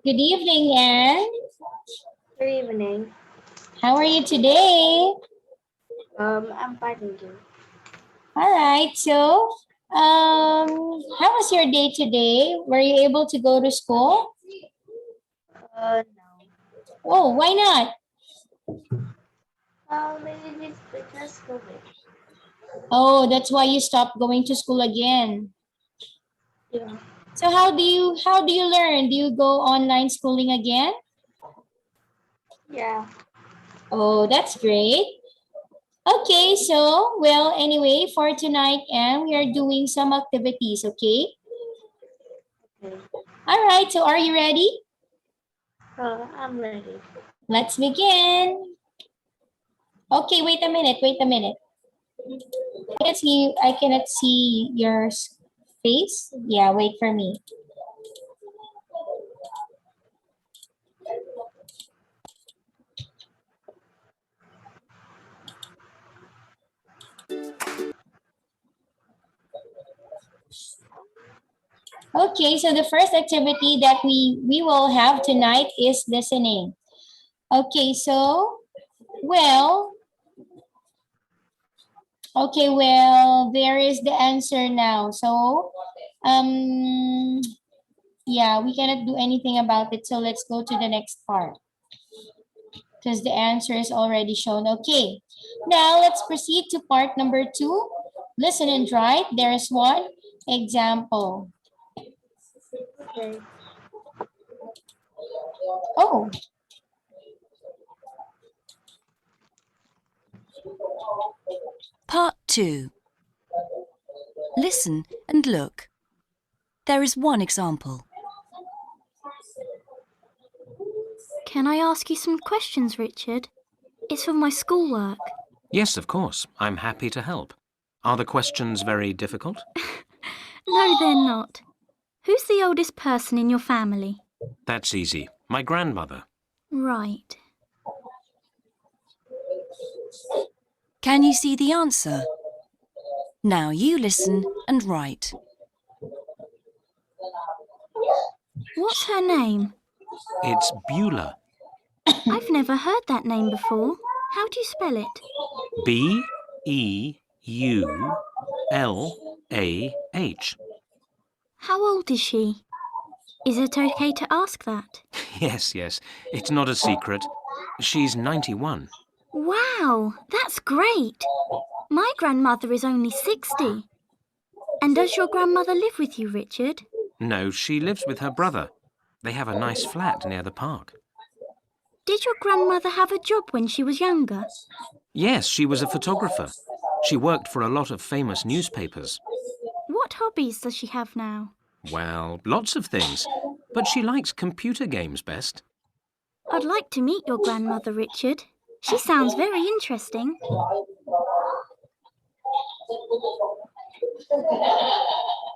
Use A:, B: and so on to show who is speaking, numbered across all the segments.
A: Good evening, Anne.
B: Good evening.
A: How are you today?
B: I'm fine, thank you.
A: All right. So, how was your day today? Were you able to go to school?
B: No.
A: Oh, why not?
B: Maybe it's because COVID.
A: Oh, that's why you stopped going to school again.
B: Yeah.
A: So how do you learn? Do you go online schooling again?
B: Yeah.
A: Oh, that's great. Okay, so well, anyway, for tonight, and we are doing some activities, okay?
B: Okay.
A: All right, so are you ready?
B: I'm ready.
A: Let's begin. Okay, wait a minute, wait a minute. I cannot see your face. Yeah, wait for me. Okay, so the first activity that we will have tonight is listening. Okay, so well, okay, well, there is the answer now. So, yeah, we cannot do anything about it. So let's go to the next part because the answer is already shown. Okay, now let's proceed to part number 2. Listen and write. There is one example.
B: Okay.
A: Oh.
C: Part 2. Listen and look. There is one example.
D: Can I ask you some questions, Richard? It's for my schoolwork.
E: Yes, of course. I'm happy to help. Are the questions very difficult?
D: No, they're not. Who's the oldest person in your family?
E: That's easy. My grandmother.
D: Right.
C: Can you see the answer? Now you listen and write.
D: What's her name?
E: It's Beulah.
D: I've never heard that name before. How do you spell it?
E: B-E-U-L-A-H.
D: How old is she? Is it okay to ask that?
E: Yes, yes. It's not a secret. She's 91.
D: Wow, that's great. My grandmother is only 60. And does your grandmother live with you, Richard?
E: No, she lives with her brother. They have a nice flat near the park.
D: Did your grandmother have a job when she was younger?
E: Yes, she was a photographer. She worked for a lot of famous newspapers.
D: What hobbies does she have now?
E: Well, lots of things. But she likes computer games best.
D: I'd like to meet your grandmother, Richard. She sounds very interesting.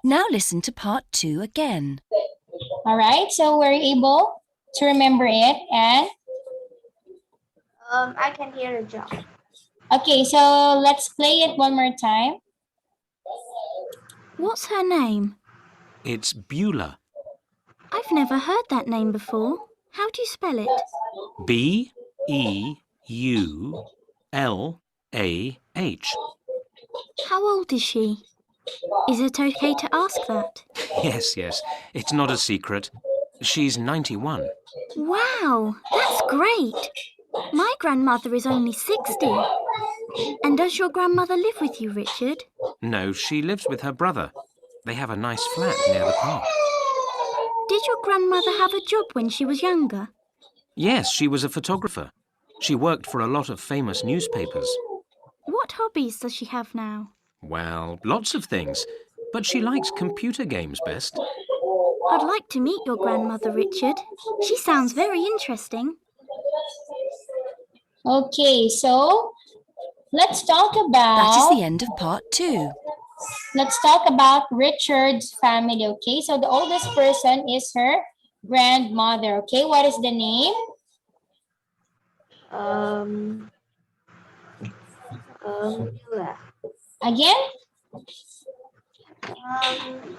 C: Now listen to part 2 again.
A: All right, so we're able to remember it and
B: I can hear a job.
A: okay, so let's play it one more time.
D: What's her name?
E: It's Beulah.
D: I've never heard that name before. How do you spell it?
E: B-E-U-L-A-H.
D: How old is she? Is it okay to ask that?
E: Yes, it's not a secret. She's 91.
D: Wow, that's great. My grandmother is only 60. And does your grandmother live with you, Richard?
E: No, she lives with her brother. They have a nice flat near the park.
D: Did your grandmother have a job when she was younger?
E: Yes, she was a photographer. She worked for a lot of famous newspapers.
D: What hobbies does she have now?
E: Well, lots of things. But she likes computer games best.
D: I'd like to meet your grandmother, Richard. She sounds very interesting.
A: Okay, so let's talk
C: That is the
A: about
C: end of part 2.
A: Richard's family. Okay, so the oldest person is her grandmother. Okay, what is the name?
B: Beulah.
A: Again?
B: Um,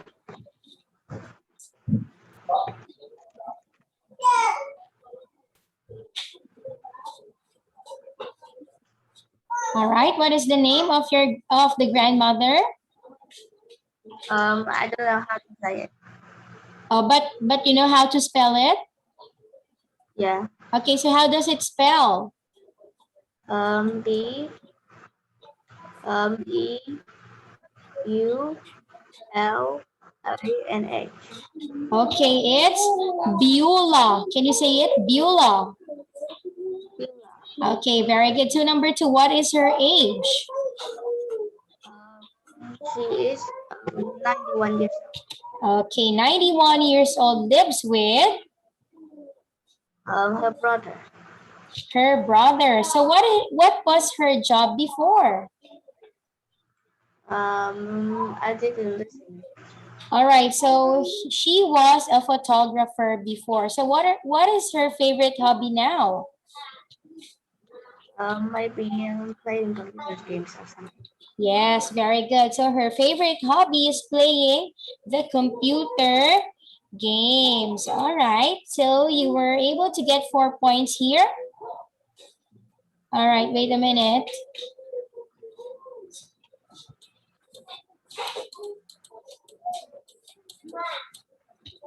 A: All right, what is the name of the grandmother?
B: I don't know how to say it.
A: Oh, but you know how to spell it?
B: Yeah.
A: Okay, so how does it spell?
B: B E U L A N H.
A: Okay, it's Beulah. Can you say it? Beulah.
B: Beulah.
A: Okay, very good. So number 2, what is her age?
B: She is 91 years old.
A: Okay, 91 years old, lives with
B: Her brother.
A: her brother. So what was her job before?
B: I didn't listen.
A: All right, so she was a photographer before. So what is her favorite hobby now?
B: Maybe playing computer games or something.
A: Yes, very good. So her favorite hobby is playing the computer games. All right, so you were able to get 4 points here. All right, wait a minute.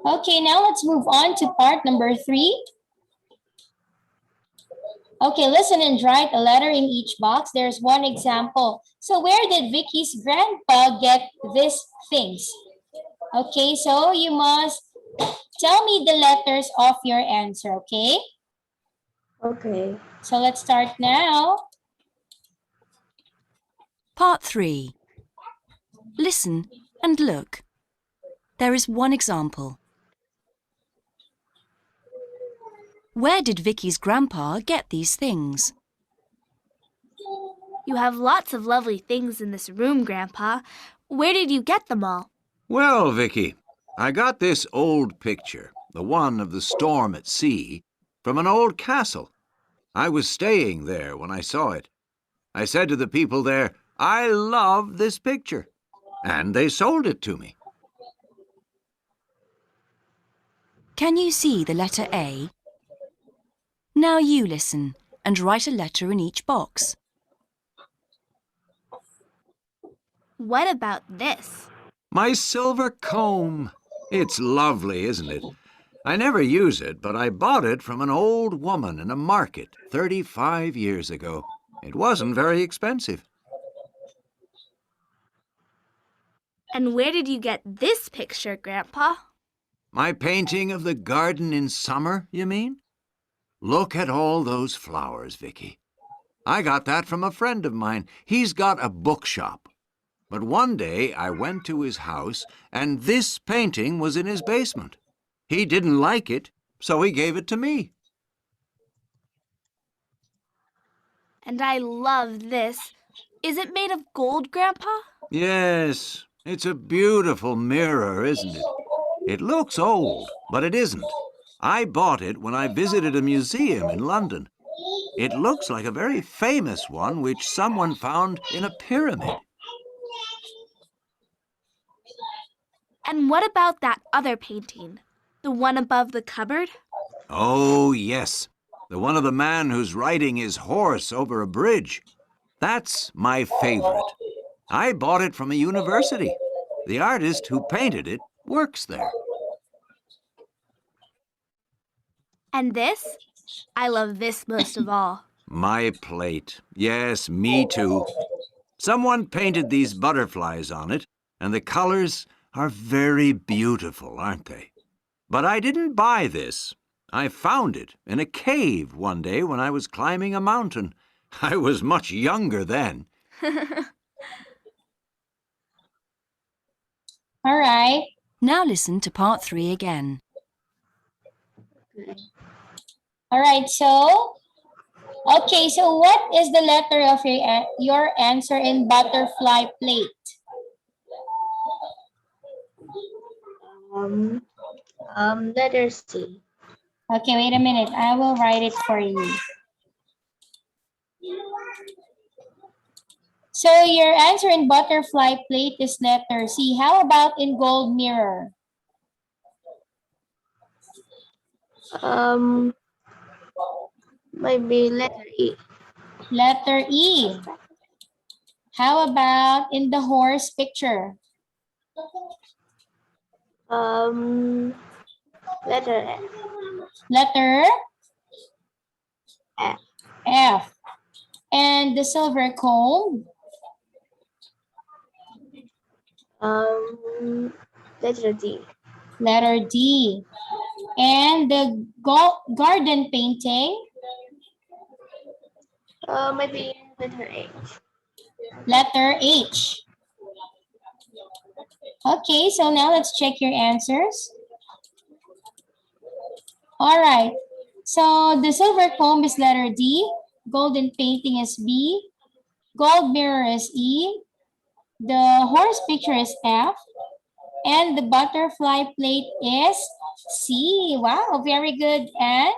A: Okay, now let's move on to part number 3. Okay, listen and write a letter in each box. There's one example. So where did Vicky's grandpa get these things? Okay, so you must tell me the letters of your answer, okay?
B: Okay.
A: So let's start now.
C: Part 3. Listen and look. There is one example. Where did Vicky's grandpa get these things?
F: You have lots of lovely things in this room, Grandpa. Where did you get them all?
G: Well, Vicky, I got this old picture, the one of the storm at sea, from an old castle. I was staying there when I saw it. I said to the people there, I love this picture. And they sold it to me.
C: Can you see the letter A? Now you listen and write a letter in each box.
F: What about this?
G: My silver comb. It's lovely, isn't it? I never use it, but I bought it from an old woman in a market 35 years ago. It wasn't very expensive.
F: And where did you get this picture, Grandpa?
G: My painting of the garden in summer, you mean? Look at all those flowers, Vicky. I got that from a friend of mine. He's got a bookshop. But one day I went to his house and this painting was in his basement. He didn't like it, so he gave it to me.
F: And I love this. Is it made of gold, Grandpa?
G: Yes, it's a beautiful mirror, isn't it? It looks old, but it isn't. I bought it when I visited a museum in London. It looks like a very famous one which someone found in a pyramid.
F: And what about that other painting? The one above the cupboard?
G: Oh, yes. The one of the man who's riding his horse over a bridge. That's my favorite. I bought it from a university. The artist who painted it works there.
F: And this? I love this most of all.
G: My plate. Yes, me too. Someone painted these butterflies on it, and the colors are very beautiful, aren't they? But I didn't buy this. I found it in a cave one day when I was climbing a mountain. I was much younger then.
A: All right.
C: Now listen to part 3 again.
B: Okay.
A: All right. So what is the letter of your answer in butterfly plate?
B: Letter C.
A: Okay, wait a minute. I will write it for you. So your answer in butterfly plate is letter C. How about in gold mirror?
B: Maybe letter E.
A: Letter E. How about in the horse picture?
B: Letter F.
A: Letter
B: F.
A: F. And the silver comb?
B: Letter D.
A: Letter D. And the garden painting?
B: Maybe letter H.
A: Letter H. Okay, so now let's check your answers. All right. So the silver comb is letter D. Golden painting is B. Gold mirror is E. The horse picture is F. And the butterfly plate is C. Wow, very good. And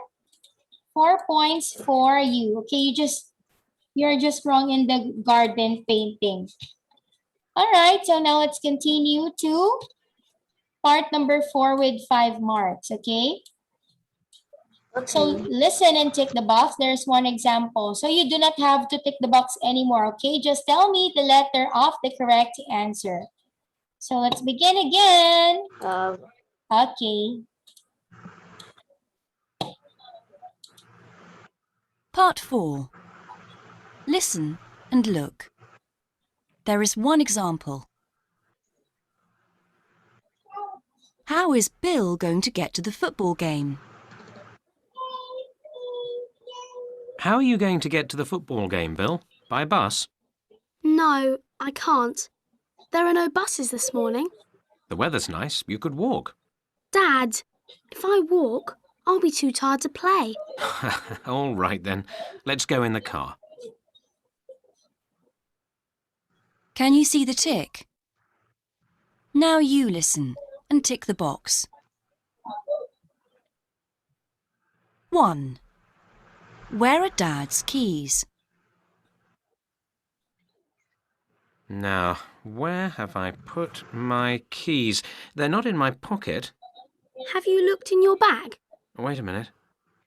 A: 4 points for you. Okay, you're just wrong in the garden painting. All right, so now let's continue to part number 4 with 5 marks, okay?
B: Okay.
A: So listen and tick the box. There's one example. So you do not have to tick the box anymore, okay? Just tell me the letter of the correct answer. So let's begin again. Okay.
C: Part 4. Listen and look. There is one example. How is Bill going to get to the football game?
E: How are you going to get to the football game, Bill? By bus?
F: No, I can't. There are no buses this morning.
E: The weather's nice. You could walk.
F: Dad, if I walk, I'll be too tired to play.
E: All right then. Let's go in the car.
C: Can you see the tick? Now you listen and tick the box. 1. Where are Dad's keys?
E: Now, where have I put my keys? They're not in my pocket.
F: Have you looked in your bag?
E: Wait a minute.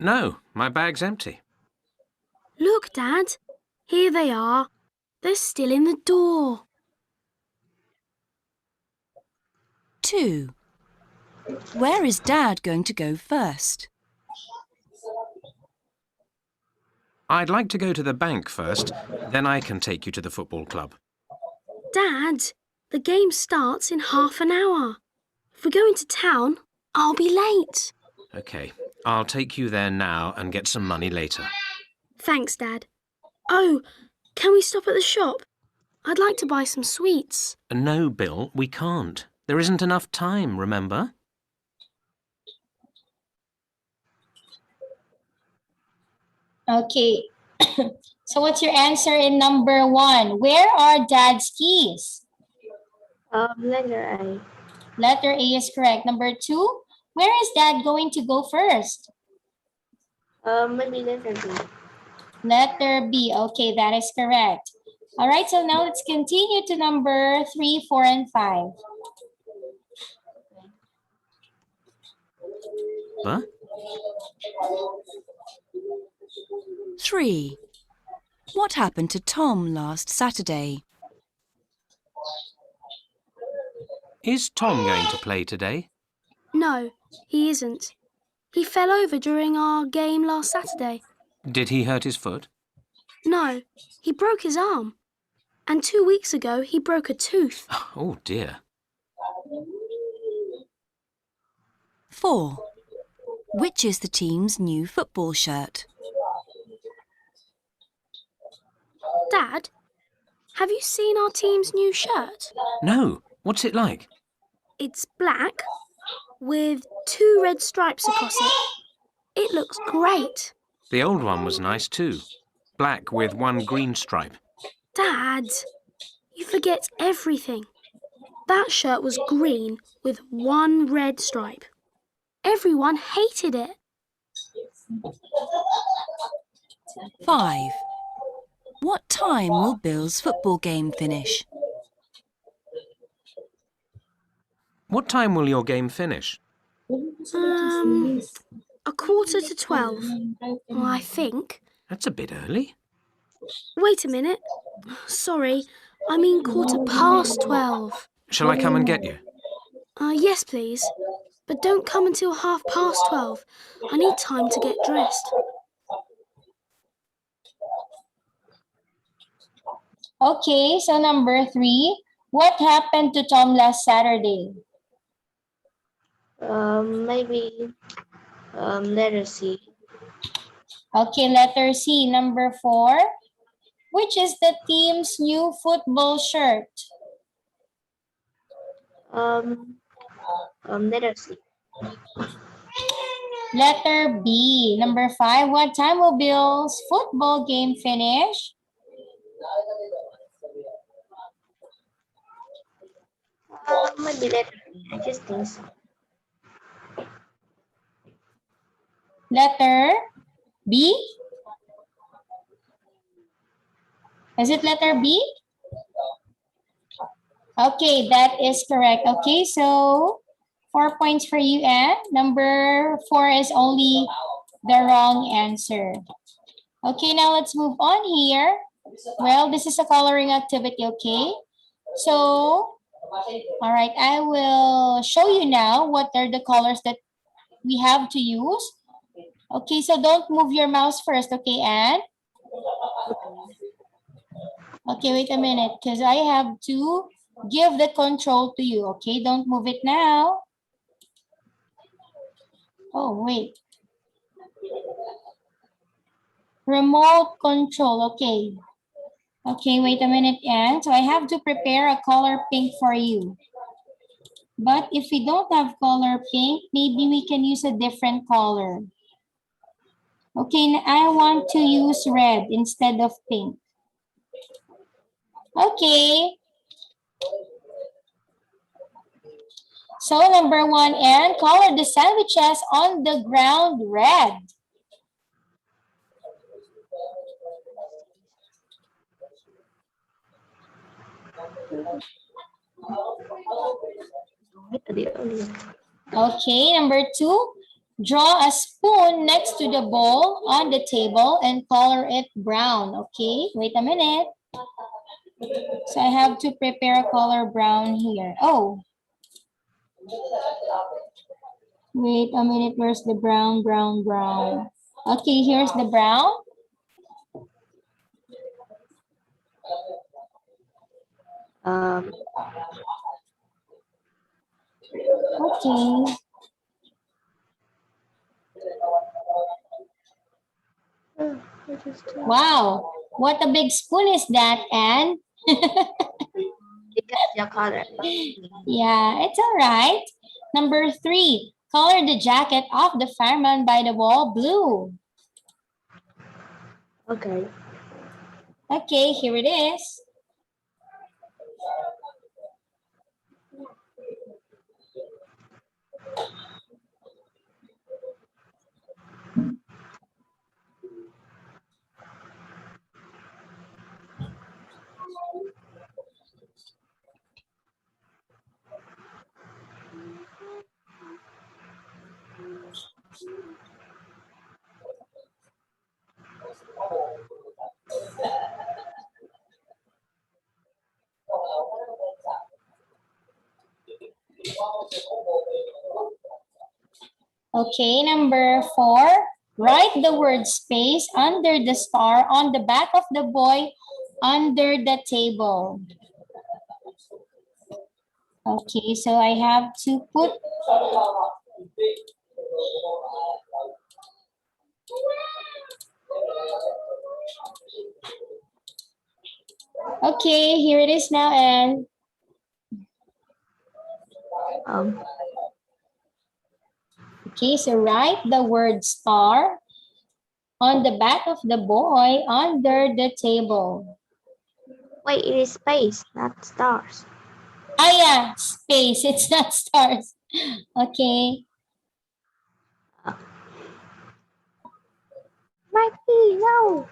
E: No, my bag's empty.
F: Look, Dad. Here they are. They're still in the door.
C: 2. Where is Dad going to go first?
E: I'd like to go to the bank first, then I can take you to the football club.
F: Dad, the game starts in half an hour. If we go into town, I'll be late.
E: OK, I'll take you there now and get some money later.
F: Thanks, Dad. Oh, can we stop at the shop? I'd like to buy some sweets.
E: No, Bill, we can't. There isn't enough time, remember?
A: Okay. So what's your answer in number 1? Where are Dad's keys?
B: Letter A.
A: Letter A is correct. Number 2, where is Dad going to go first?
B: Maybe letter B.
A: Letter B. Okay, that is correct. All right, so now let's continue to number 3, 4, and 5.
E: Huh?
C: 3. What happened to Tom last Saturday?
E: Is Tom going to play today?
F: No, he isn't. He fell over during our game last Saturday.
E: Did he hurt his foot?
F: No, he broke his arm. And 2 weeks ago, he broke a tooth.
E: Oh dear.
C: 4. Which is the team's new football shirt?
F: Dad, have you seen our team's new shirt?
E: No. What's it like?
F: It's black with 2 red stripes across it. It looks great.
E: The old one was nice too. Black with 1 green stripe.
F: Dad, you forget everything. That shirt was green with 1 red stripe. Everyone hated it.
C: 5. What time will Bill's football game finish?
E: What time will your game finish?
F: 11:45. Well, I think.
E: That's a bit early.
F: Wait a minute. Sorry, I mean 12:15.
E: Shall I come and get you?
F: Yes, please. But don't come until 12:30. I need time to get dressed.
A: Okay, so number 3. What happened to Tom last Saturday?
B: Maybe letter C.
A: Okay, letter C. Number 4. Which is the team's new football shirt?
B: Letter C.
A: Letter B. Number 5. What time will Bill's football game finish?
B: Maybe letter B. I just think so.
A: Letter B? Is it letter B? Okay, that is correct. Okay, so 4 points for you, and number 4 is only the wrong answer. Okay, now let's move on here. Well, this is a coloring activity, okay? So, all right, I will show you now what are the colors that we have to use. Okay, so don't move your mouse first, okay, Anne? Okay, wait a minute, because I have to give the control to you, okay? Don't move it now. Oh, wait. Remote control, okay. Okay, wait a minute, Anne. So I have to prepare a color pink for you. But if we don't have color pink, maybe we can use a different color. Okay, I want to use red instead of pink. Okay. So number 1, and color the sandwiches on the ground red. Okay, number 2, draw a spoon next to the bowl on the table and color it brown. Okay, wait a minute. So I have to prepare a color brown here. Oh. Wait a minute, where's the brown, brown, brown? Okay, here's the brown. Okay. Wow, what a big spoon is that, Anne?
B: Because your color.
A: Yeah, it's all right. Number 3, color the jacket of the fireman by the wall blue.
B: Okay.
A: Okay, here it is. Okay, number 4. Write the word space under the star on the back of the boy under the table. Okay, so I have to put okay, here it is now, and
B: Um,
A: okay, so write the word star on the back of the boy under the table.
B: wait, it is space, not stars.
A: Ah, yeah, space. It's not stars. Okay.
B: Mikey, no.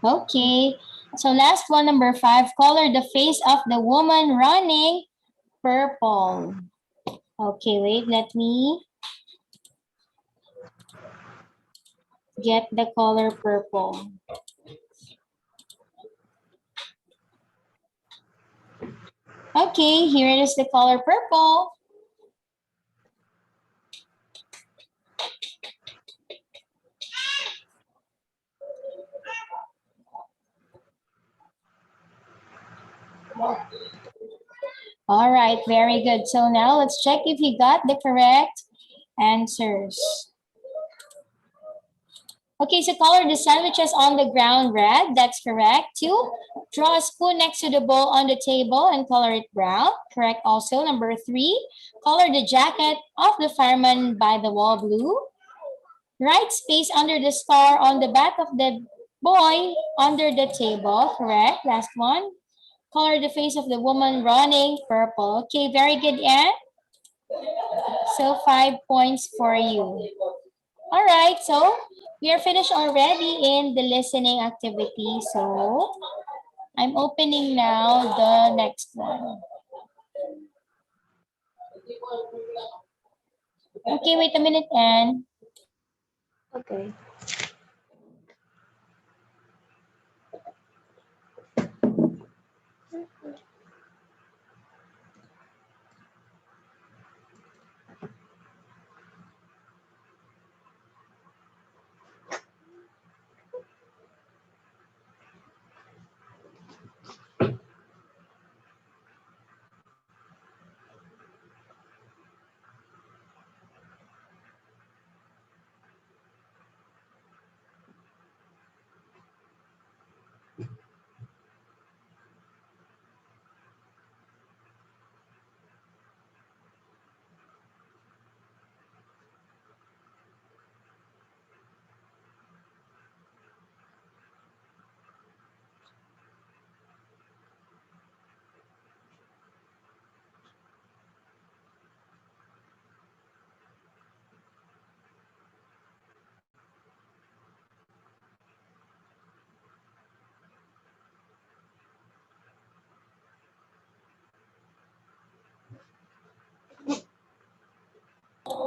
A: Okay. So last one, number 5. Color the face of the woman running purple. Okay, wait. Let me get the color purple. Okay, here it is, the color purple. All right, very good. So now let's check if you got the correct answers. Okay, so color the sandwiches on the ground red. That's correct. 2, draw a spoon next to the bowl on the table and color it brown. Correct also. Number 3, color the jacket of the fireman by the wall blue. Write space under the star on the back of the boy under the table. Correct. Last one. Color the face of the woman running purple. Okay, very good, Anne. So 5 points for you. All right, so we are finished already in the listening activity. So I'm opening now the next one. Okay, wait a minute, Anne.
B: Okay.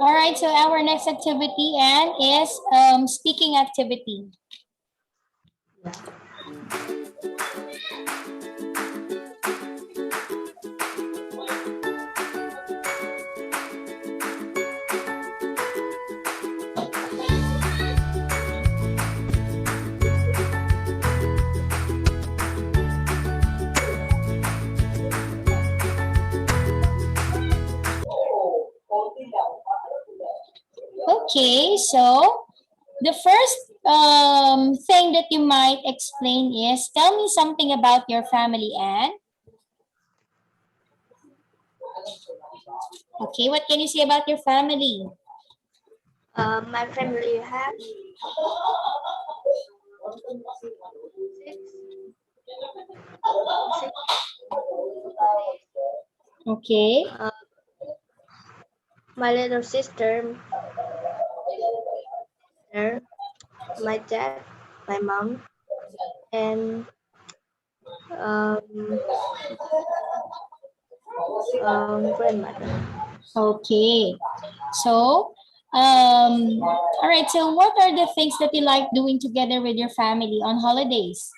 A: All right, so our next activity, Anne, is speaking activity. Okay, so the first thing that you might explain is, tell me something about your family, Anne. Okay, what can you say about your family?
B: My family has six.
A: Okay.
B: My little sister, my dad, my mom, and um, grandmother.
A: Okay. So, all right. So, what are the things that you like doing together with your family on holidays?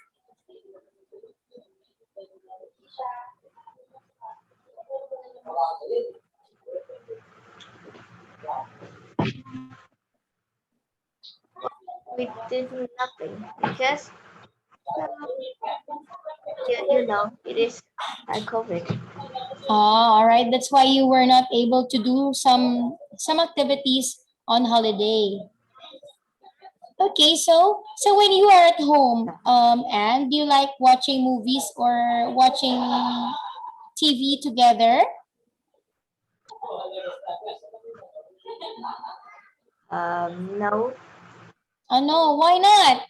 B: We did nothing because it is COVID.
A: Oh, all right. That's why you were not able to do some activities on holiday. Okay, so when you are at home, and do you like watching movies or watching TV together?
B: No.
A: Oh no, why not?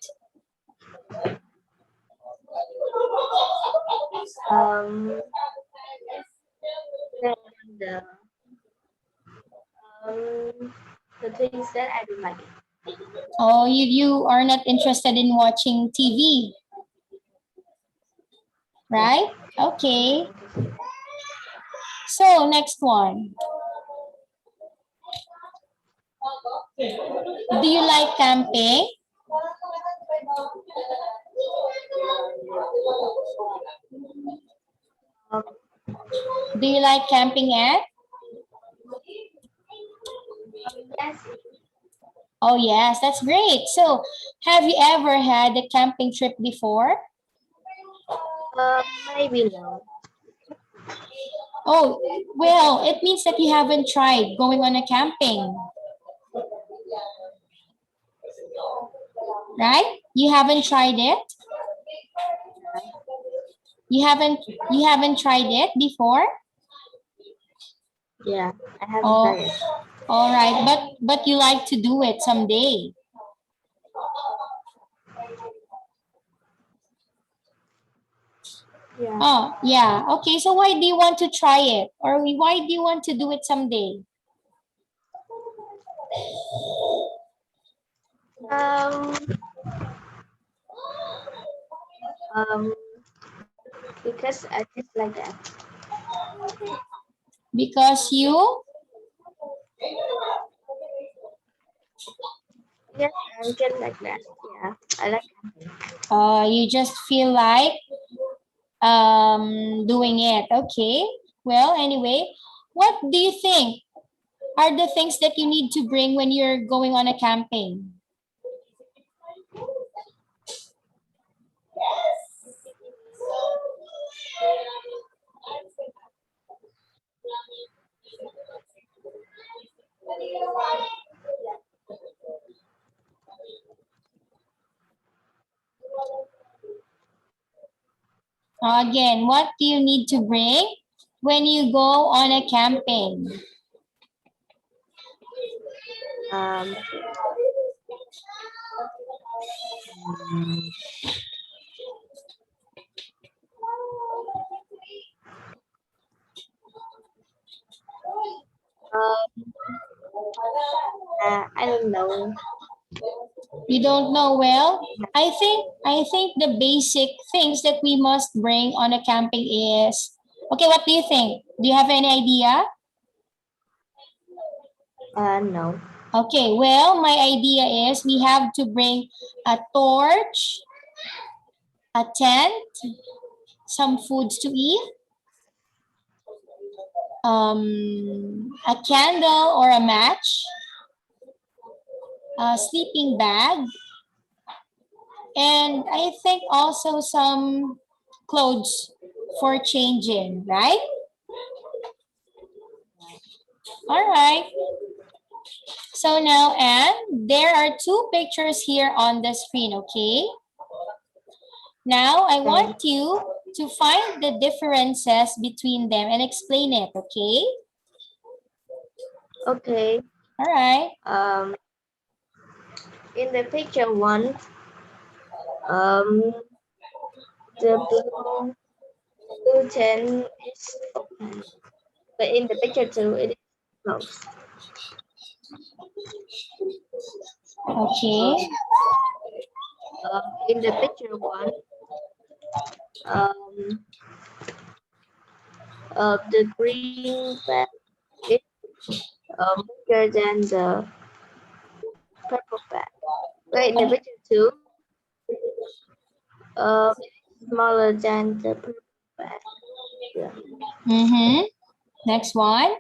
B: And the things that I don't like.
A: Oh, you are not interested in watching TV, right? Okay. So next one. Do you like camping?
B: Um,
A: Do you like camping at?
B: yes.
A: Oh yes, that's great. So have you ever had a camping trip before?
B: Maybe no.
A: Oh, well, it means that you haven't tried going on a camping. Right? You haven't tried it? You haven't tried it before?
B: Yeah, I haven't
A: Oh,
B: tried it.
A: all right. But you like to do it someday.
B: Yeah.
A: Oh, yeah. Okay, so why do you want to try it? Or why do you want to do it someday?
B: Um, um, because I just like that.
A: Because you?
B: Yes, I just like that. Yeah, I like camping.
A: You just feel like doing it. Okay. Well, anyway, what do you think are the things that you need to bring when you're going on a camping? Again, what do you need to bring when you go on a camping?
B: Um, I don't know.
A: You don't know well? I think the basic things that we must bring on a camping is, okay, what do you think? Do you have any idea?
B: No.
A: Okay, well, my idea is we have to bring a torch, a tent, some foods to eat, a candle or a match, a sleeping bag, and I think also some clothes for changing, right? All right. So now, Anne, there are two pictures here on the screen, okay? Now, I
B: Okay.
A: want you to find the differences between them and explain it, okay?
B: Okay.
A: All right.
B: In the picture 1, the blue tent is open, but in the picture 2, it is closed.
A: Okay.
B: In the picture 1, um, the green bag is bigger than the purple bag. But in the picture 2, it is smaller than the purple bag. Yeah.
A: Mm-hmm. Next one.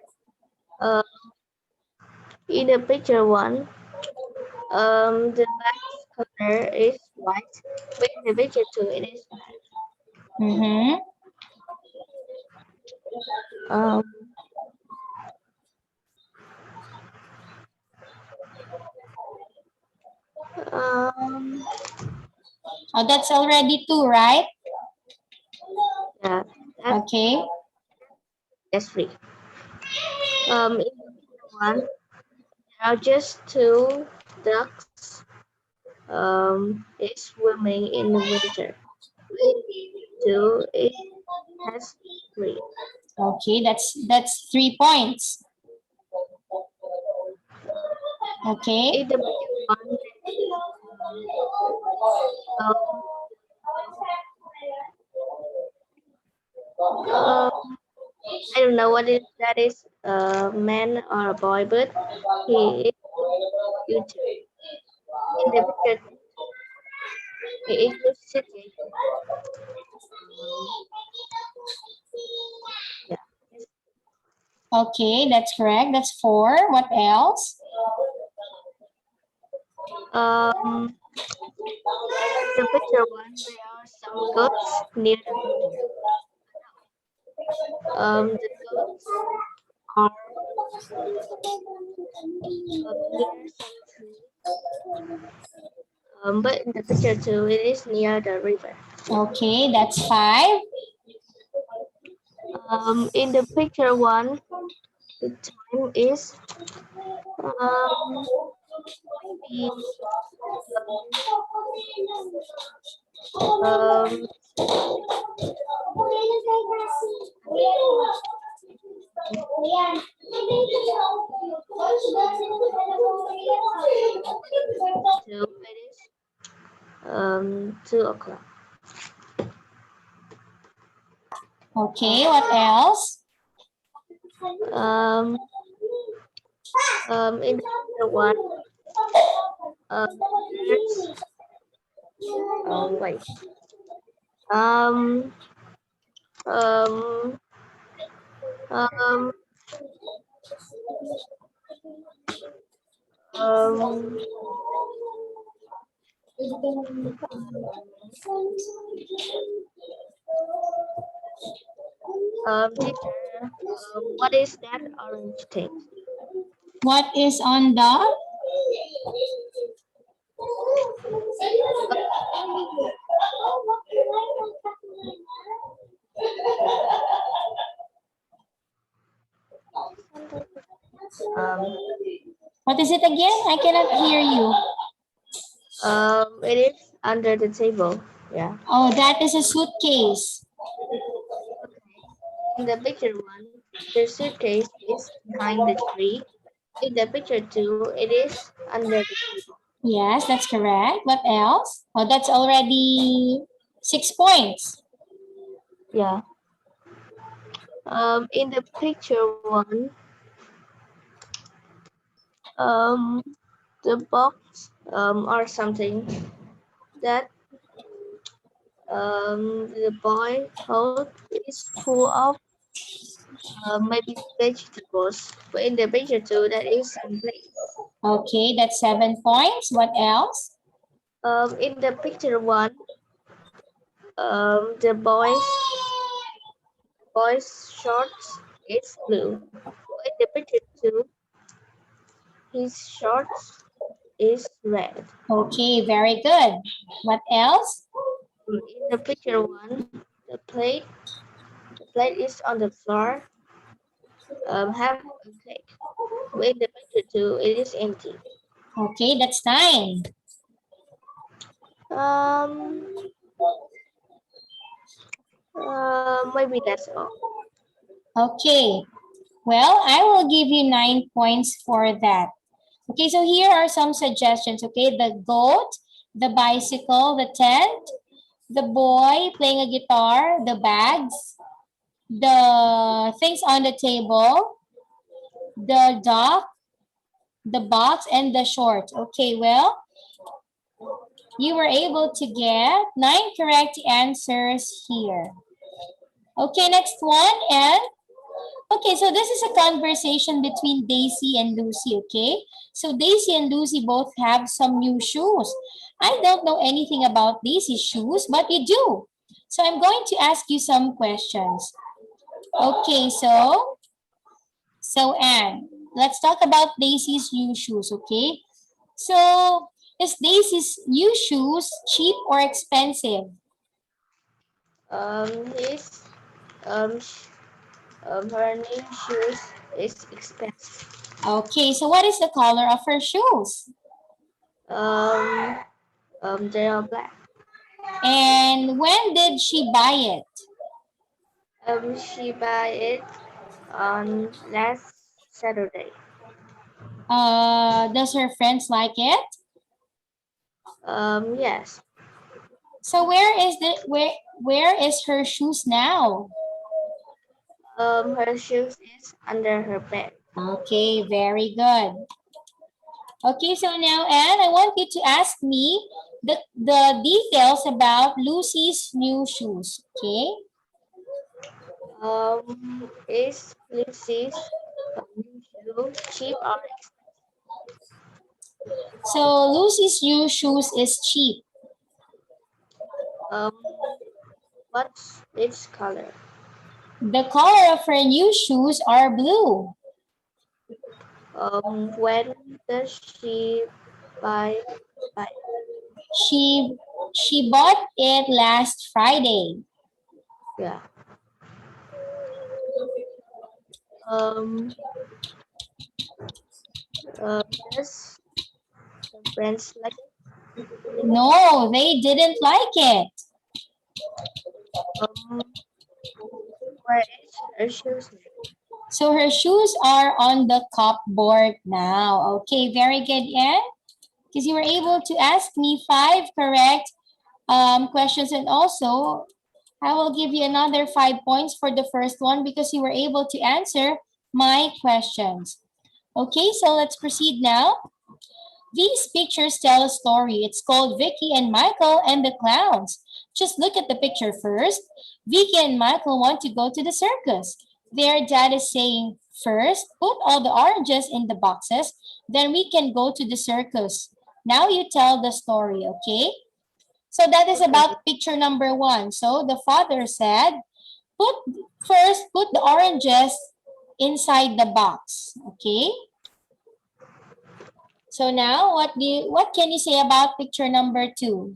B: In the picture 1, the bag's color is white, but in the picture 2, it is black.
A: Mm-hmm.
B: Um, um,
A: Oh, that's already 2, right?
B: yeah, that's,
A: Okay.
B: that's 3. In the picture 1, there are just 2 ducks is swimming in the winter. In the picture 2, it has 3.
A: Okay, that's 3 points. Okay.
B: In the picture 1, um, I don't know what that is, a man or a boy, but he is YouTube. In the picture, he is just sitting. Um, yeah.
A: Okay, that's correct. That's 4. What else?
B: In the picture 1, there are some goats near the river. The goats are near some trees. But in the picture 2, it is near the river.
A: Okay, that's 5.
B: In the picture 1, the time is maybe um, 2, it is 2 o'clock.
A: Okay, what else?
B: In the picture 1, there's wait. Um, um, um, um, teacher, what is that orange thing?
A: What is on the?
B: Um,
A: What is it again? I cannot hear you.
B: it is under the table. Yeah.
A: Oh, that is a suitcase.
B: In the picture 1, the suitcase is behind the tree. In the picture 2, it is under the table.
A: Yes, that's correct. What else? Oh, that's already 6 points.
B: Yeah. In the picture 1, the box or something that the boy hold is full of maybe vegetables. But in the picture 2, that is some plates.
A: Okay, that's 7 points. What else?
B: In the picture 1, the boy's shorts is blue. In the picture 2, his shorts is red.
A: Okay, very good. What else?
B: In the picture 1, the plate is on the floor. Have a cake. But in the picture 2, it is empty.
A: Okay, that's 9.
B: Um, maybe that's all.
A: Okay. Well, I will give you 9 points for that. Okay, so here are some suggestions. Okay, the goat, the bicycle, the tent, the boy playing a guitar, the bags, the things on the table, the dog, the box, and the short. Okay, well, you were able to get 9 correct answers here. Okay, next one. And okay, so this is a conversation between Daisy and Lucy, okay? So Daisy and Lucy both have some new shoes. I don't know anything about Daisy's shoes, but you do. So I'm going to ask you some questions. Okay, so Anne, let's talk about Daisy's new shoes, okay? So is Daisy's new shoes cheap or expensive?
B: His her new shoes is expensive.
A: Okay, so what is the color of her shoes?
B: Um, they are black.
A: And when did she buy it?
B: She buy it on last Saturday.
A: Does her friends like it?
B: Yes.
A: So where is her shoes now?
B: Her shoes is under her bed.
A: Okay, very good. Okay, so now Anne, I want you to ask me the details about Lucy's new shoes. Okay.
B: Is Lucy's new shoe cheap or expensive?
A: So Lucy's new shoes is cheap.
B: Um, what's its color?
A: The color of her new shoes are blue.
B: When does she buy buy?
A: She she bought it last Friday.
B: Yeah. Um, does the friends like it?
A: No, they didn't like it.
B: Um, where is her shoes now?
A: So her shoes are on the cupboard now. Okay, very good, Anne. Because you were able to ask me 5 correct questions, and also I will give you another 5 points for the first one because you were able to answer my questions. Okay, so let's proceed now. These pictures tell a story. It's called Vicky and Michael and the Clowns. Just look at the picture first. Vicky and Michael want to go to the circus. Their dad is saying, first, put all the oranges in the boxes, then we can go to the circus. Now you tell the story, okay? So that is about picture number 1. So the father said, put put the oranges inside the box, okay? So now what can you say about picture number 2?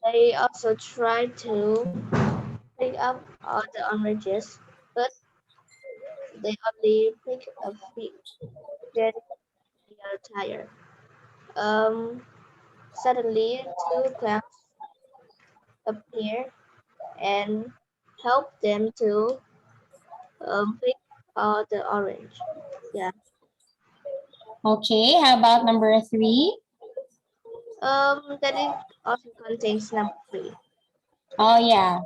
B: They also try to pick up all the oranges, but they only pick a few. Then they are tired. Suddenly, two clowns appear and help them to pick all the orange. Yeah.
A: Okay, how about number 3?
B: That it also contains number 3.
A: Oh yeah.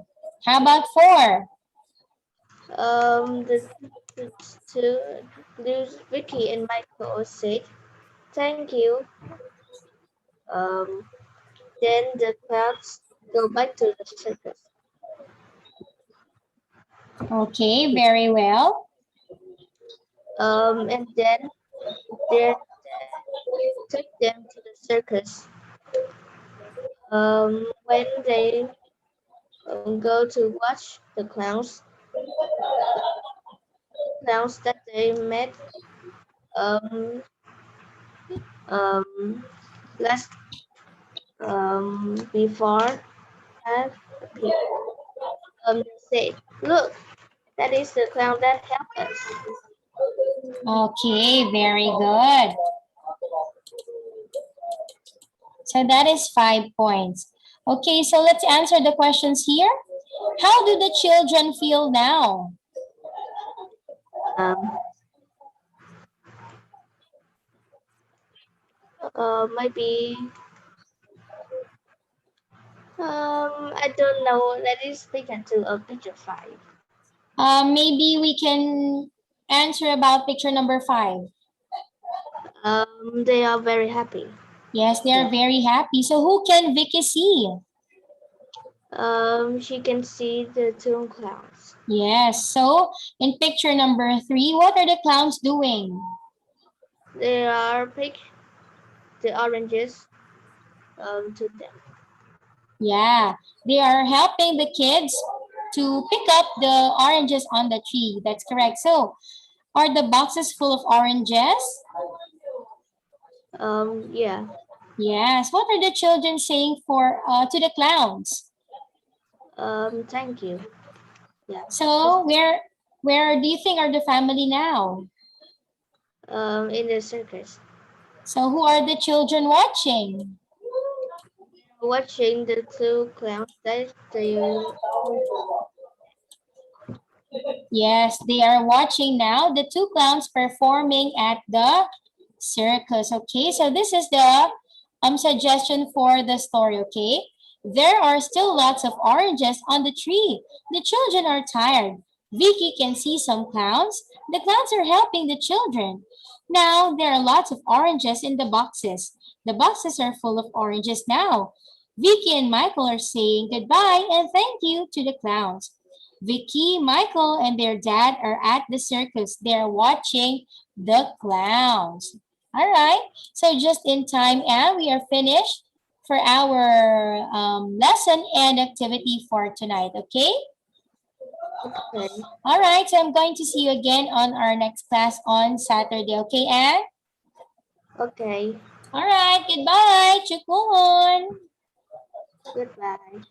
A: How about 4?
B: The two, Vicky and Michael said, "Thank you." Um, then the clowns go back to the circus.
A: Okay, very well.
B: And then their dad took them to the circus. When they go to watch the clowns that they met um, um, last before have appeared. They say, "Look, that is the clown that helped us."
A: Okay, very good. So that is 5 points. Okay, so let's answer the questions here. How do the children feel now?
B: Um, maybe I don't know. Let us pick into a picture 5.
A: Maybe we can answer about picture number 5.
B: They are very happy.
A: Yes, they are very happy. So who can Vicky see?
B: She can see the 2 clowns.
A: Yes, so in picture number 3, what are the clowns doing?
B: They are pick the oranges to them.
A: Yeah, they are helping the kids to pick up the oranges on the tree. That's correct. So, are the boxes full of oranges?
B: Yeah.
A: Yes. What are the children saying for to the clowns?
B: Thank you. Yeah.
A: So, where do you think are the family now?
B: In the circus.
A: So, who are the children watching?
B: Watching the 2 clowns that they
A: Yes, they are watching now the 2 clowns performing at the circus. Okay, so this is the suggestion for the story. Okay, there are still lots of oranges on the tree. The children are tired. Vicky can see some clowns. The clowns are helping the children. Now there are lots of oranges in the boxes. The boxes are full of oranges now. Vicky and Michael are saying goodbye and thank you to the clowns. Vicky, Michael, and their dad are at the circus. They're watching the clowns. All right. So just in time, and we are finished for our lesson and activity for tonight. Okay.
B: okay.
A: All right. So I'm going to see you again on our next class on Saturday. Okay, Anne?
B: Okay.
A: All right. Goodbye. Chukun.
B: Goodbye.